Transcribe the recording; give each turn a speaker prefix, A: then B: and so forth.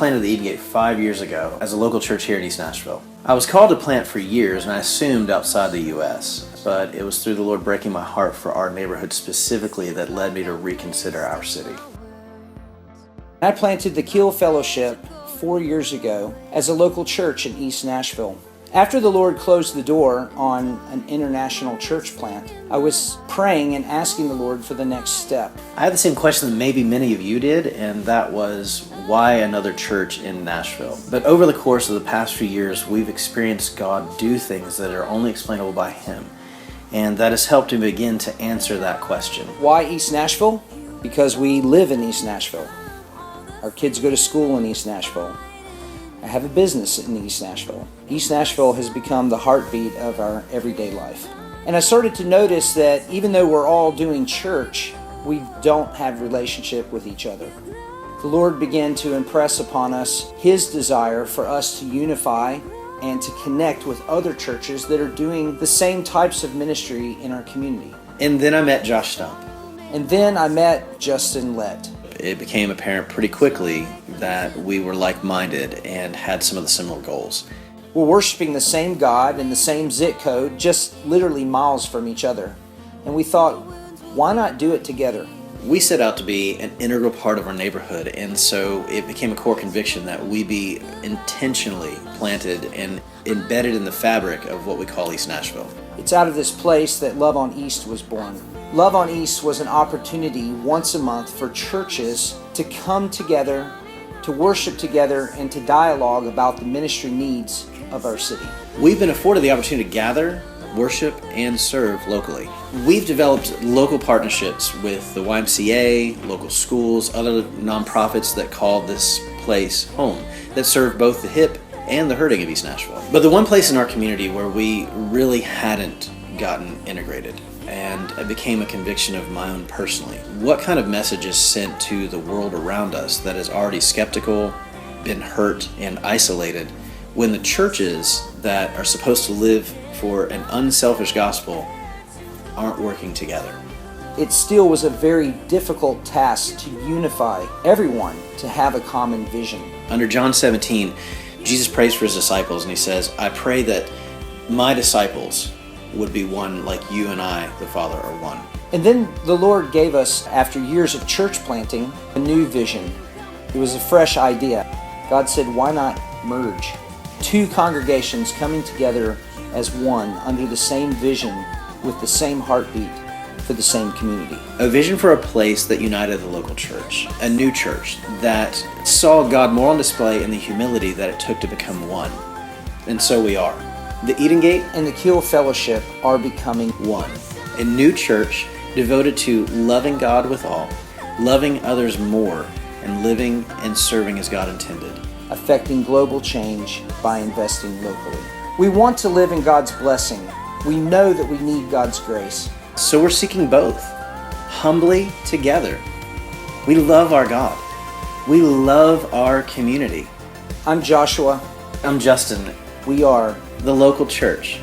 A: planted the Eden Gate 5 years ago as a local church here in East Nashville. I was called to plant for years, and I assumed outside the U.S., but it was through the Lord breaking my heart for our neighborhood specifically that led me to reconsider our city.
B: I planted the Keel Fellowship 4 years ago as a local church in East Nashville. After the Lord closed the door on an international church plant, I was praying and asking the Lord for the next step.
A: I had the same question that maybe many of you did, and that was, why another church in Nashville? But over the course of the past few years, we've experienced God do things that are only explainable by Him, and that has helped me begin to answer that question.
B: Why East Nashville? Because we live in East Nashville. Our kids go to school in East Nashville. I have a business in East Nashville. East Nashville has become the heartbeat of our everyday life. And I started to notice that even though we're all doing church, we don't have relationship with each other. The Lord began to impress upon us His desire for us to unify and to connect with other churches that are doing the same types of ministry in our community.
A: And then I met Josh Stump.
B: And then I met Justin Lett.
A: It became apparent pretty quickly that we were like-minded and had some of the similar goals.
B: We're worshiping the same God in the same zip code, just literally miles from each other. And we thought, why not do it together?
A: We set out to be an integral part of our neighborhood, and so it became a core conviction that we be intentionally planted and embedded in the fabric of what we call East Nashville.
B: It's out of this place that Love on East was born. Love on East was an opportunity once a month for churches to come together, to worship together, and to dialogue about the ministry needs of our city.
A: We've been afforded the opportunity to gather, worship, and serve locally. We've developed local partnerships with the YMCA, local schools, other nonprofits that call this place home, that serve both the hip and the hurting of East Nashville. But the one place in our community where we really hadn't gotten integrated, and it became a conviction of my own personally. What kind of message is sent to the world around us that is already skeptical, been hurt, and isolated, when the churches that are supposed to live for an unselfish gospel aren't working together?
B: It still was a very difficult task to unify everyone to have a common vision.
A: Under John 17, Jesus prays for His disciples, and He says, I pray that my disciples would be one like you and I, the Father, are one.
B: And then the Lord gave us, after years of church planting, a new vision. It was a fresh idea. God said, why not merge? Two congregations coming together as one under the same vision with the same heartbeat for the same community.
A: A vision for a place that united the local church, a new church that saw God more on display in the humility that it took to become one. And so we are. The Eden Gate
B: and the Keel Fellowship are becoming
A: one. A new church devoted to loving God with all, loving others more, and living and serving as God intended.
B: Affecting global change by investing locally. We want to live in God's blessing. We know that we need God's grace.
A: So we're seeking both, humbly together. We love our God. We love our community.
B: I'm Joshua.
A: I'm Justin.
B: We are
A: the local church.